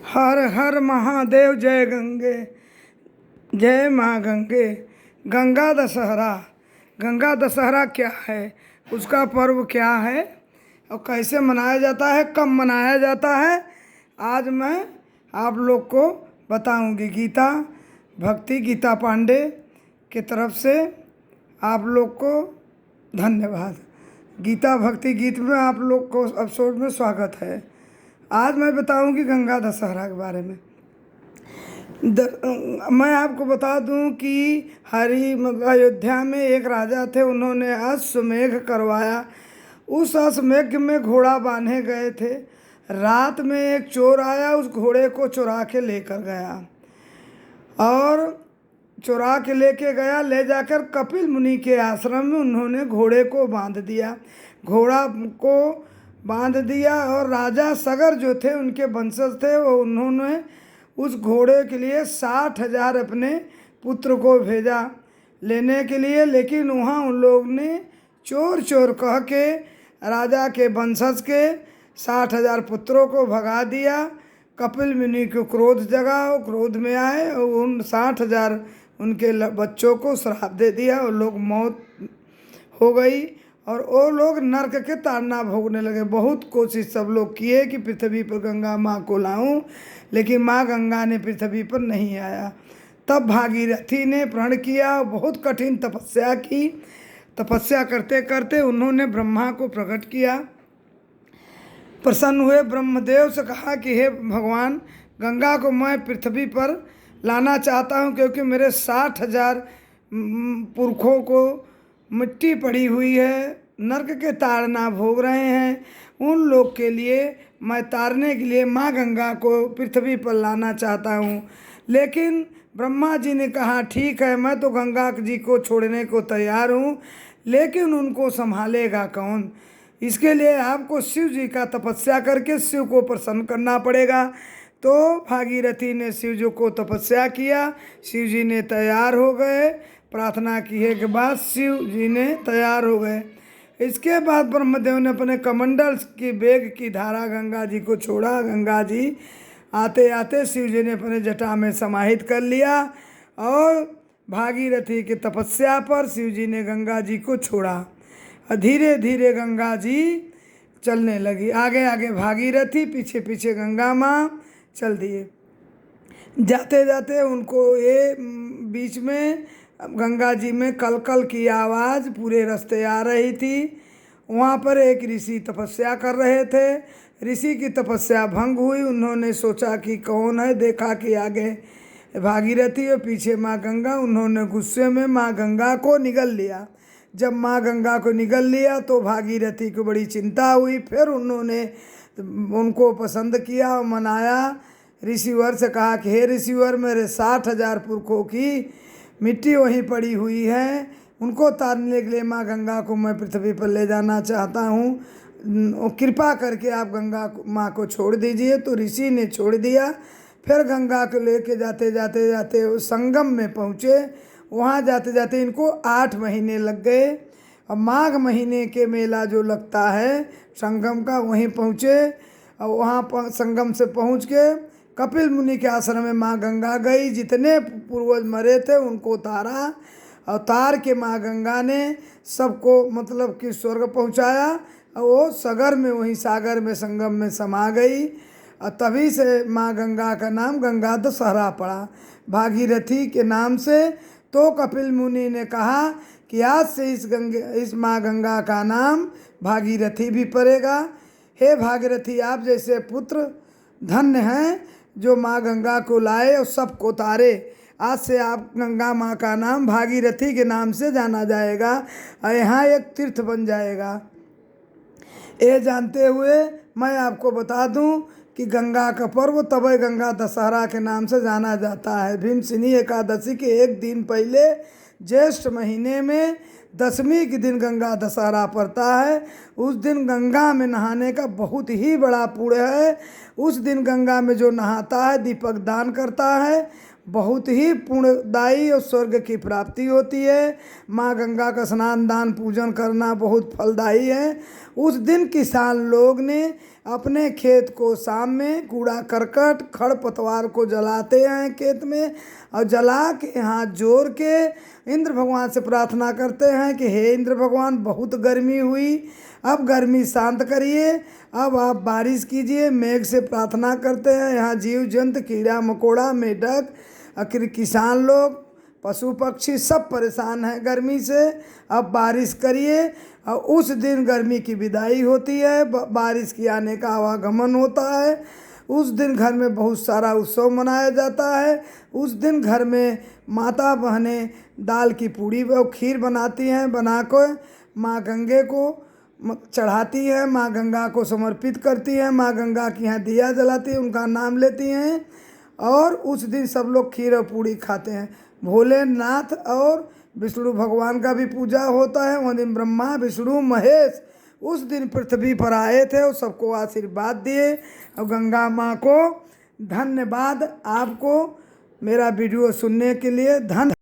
हर हर महादेव, जय गंगे, जय माँ गंगे। गंगा दशहरा। गंगा दशहरा क्या है, उसका पर्व क्या है और कैसे मनाया जाता है, कब मनाया जाता है, आज मैं आप लोग को बताऊंगी। गीता भक्ति गीता पांडे की तरफ से आप लोग को धन्यवाद। गीता भक्ति गीत में आप लोग को एपिसोड में स्वागत है। आज मैं बताऊंगी गंगा दशहरा के बारे में। मैं आपको बता दूं कि अयोध्या में एक राजा थे, उन्होंने अश्वमेघ करवाया। उस अश्वमेघ में घोड़ा बांधे गए थे। रात में एक चोर आया, उस घोड़े को चुरा के लेकर गया और चुरा के लेके गया। ले जाकर कपिल मुनि के आश्रम में उन्होंने घोड़े को बांध दिया। घोड़ा को बांध दिया और राजा सगर जो थे, उनके वंशज थे, वो उन्होंने उस घोड़े के लिए 60,000 अपने पुत्र को भेजा लेने के लिए। लेकिन वहाँ उन लोग ने चोर चोर कह के राजा के वंशज के 60,000 पुत्रों को भगा दिया। कपिल मुनि को क्रोध जगा, वो क्रोध में आए और उन 60,000 उनके बच्चों को श्राप दे दिया और लोग मौत हो गई और वो लोग नरक के ताड़ना भोगने लगे। बहुत कोशिश सब लोग किए कि पृथ्वी पर गंगा माँ को लाऊं, लेकिन माँ गंगा ने पृथ्वी पर नहीं आया। तब भागीरथी ने प्रण किया, बहुत कठिन तपस्या की। तपस्या करते करते उन्होंने ब्रह्मा को प्रकट किया। प्रसन्न हुए, ब्रह्मदेव से कहा कि हे भगवान, गंगा को मैं पृथ्वी पर लाना चाहता हूँ, क्योंकि मेरे 60,000 पुरखों को मिट्टी पड़ी हुई है, नरक के ताड़ना भोग रहे हैं। उन लोग के लिए मैं तारने के लिए माँ गंगा को पृथ्वी पर लाना चाहता हूँ। लेकिन ब्रह्मा जी ने कहा ठीक है, मैं तो गंगा जी को छोड़ने को तैयार हूँ, लेकिन उनको संभालेगा कौन? इसके लिए आपको शिव जी का तपस्या करके शिव को प्रसन्न करना पड़ेगा। तो भागीरथी ने शिव जी को तपस्या किया, शिव जी ने तैयार हो गए। प्रार्थना किए के बाद शिव जी ने तैयार हो गए। इसके बाद ब्रह्मदेव ने अपने कमंडल की वेग की धारा गंगा जी को छोड़ा। गंगा जी आते आते शिव जी ने अपने जटा में समाहित कर लिया और भागीरथी की तपस्या पर शिव जी ने गंगा जी को छोड़ा और धीरे धीरे गंगा जी चलने लगी। आगे आगे भागीरथी, पीछे पीछे गंगा माँ चल दिए। जाते जाते उनको ये बीच में गंगा जी में कलकल की आवाज़ पूरे रास्ते आ रही थी। वहाँ पर एक ऋषि तपस्या कर रहे थे। ऋषि की तपस्या भंग हुई। उन्होंने सोचा कि कौन है, देखा कि आगे भागीरथी और पीछे माँ गंगा। उन्होंने गुस्से में माँ गंगा को निगल लिया। जब माँ गंगा को निगल लिया तो भागीरथी को बड़ी चिंता हुई। फिर उन्होंने उनको पसंद किया और मनाया। ऋषिवर से कहा कि हे ऋषिवर, मेरे 60,000 पुरखों की मिट्टी वहीं पड़ी हुई है, उनको तारने के लिए माँ गंगा को मैं पृथ्वी पर ले जाना चाहता हूँ, कृपा करके आप गंगा माँ को छोड़ दीजिए। तो ऋषि ने छोड़ दिया। फिर गंगा को लेके जाते जाते जाते उस संगम में पहुँचे। वहाँ जाते जाते इनको 8 महीने लग गए और माघ महीने के मेला जो लगता है संगम का, वहीं पहुँचे और वहाँ पर संगम से पहुँच के कपिल मुनि के आश्रम में माँ गंगा गई। जितने पूर्वज मरे थे उनको तारा और तार के माँ गंगा ने सबको मतलब कि स्वर्ग पहुँचाया और वो सगर में, वहीं सागर में संगम में समा गई और तभी से माँ गंगा का नाम गंगा दशहरा पड़ा भागीरथी के नाम से। तो कपिल मुनि ने कहा कि आज से इस माँ गंगा का नाम भागीरथी भी पड़ेगा। हे भागीरथी, आप जैसे पुत्र धन्य हैं जो माँ गंगा को लाए और सबको तारे। आज से आप गंगा माँ का नाम भागीरथी के नाम से जाना जाएगा और यहाँ एक तीर्थ बन जाएगा। ये जानते हुए मैं आपको बता दूं कि गंगा का पर्व तबै गंगा दशहरा के नाम से जाना जाता है। भीमसिनी एकादशी के एक दिन पहले ज्येष्ठ महीने में 10वीं के दिन गंगा दशहरा पड़ता है। उस दिन गंगा में नहाने का बहुत ही बड़ा पुण्य है। उस दिन गंगा में जो नहाता है, दीपक दान करता है, बहुत ही पुण्यदायी और स्वर्ग की प्राप्ति होती है। माँ गंगा का स्नान दान पूजन करना बहुत फलदायी है। उस दिन किसान लोग ने अपने खेत को शाम में कूड़ा करकट खड़ पतवार को जलाते हैं खेत में, और जला के हाथ जोड़ के इंद्र भगवान से प्रार्थना करते हैं कि हे इंद्र भगवान, बहुत गर्मी हुई, अब गर्मी शांत करिए, अब आप बारिश कीजिए। मेघ से प्रार्थना करते हैं। यहाँ जीव जंतु, कीड़ा मकोड़ा, मेढक, आखिर किसान लोग, पशु पक्षी सब परेशान हैं गर्मी से, अब बारिश करिए। और उस दिन गर्मी की विदाई होती है, बारिश की आने का आवागमन होता है। उस दिन घर में बहुत सारा उत्सव मनाया जाता है। उस दिन घर में माता बहनें दाल की पूड़ी व खीर बनाती हैं, बनाकर माँ गंगे को चढ़ाती हैं, माँ गंगा को समर्पित करती हैं, माँ गंगा के यहाँ दिया जलाती हैं, उनका नाम लेती हैं। और उस दिन सब लोग खीर और पूड़ी खाते हैं। भोलेनाथ और विष्णु भगवान का भी पूजा होता है। वह दिन ब्रह्मा विष्णु महेश उस दिन पृथ्वी पर आए थे और सबको आशीर्वाद दिए। और गंगा माँ को धन्यवाद। आपको मेरा वीडियो सुनने के लिए धन्यवाद।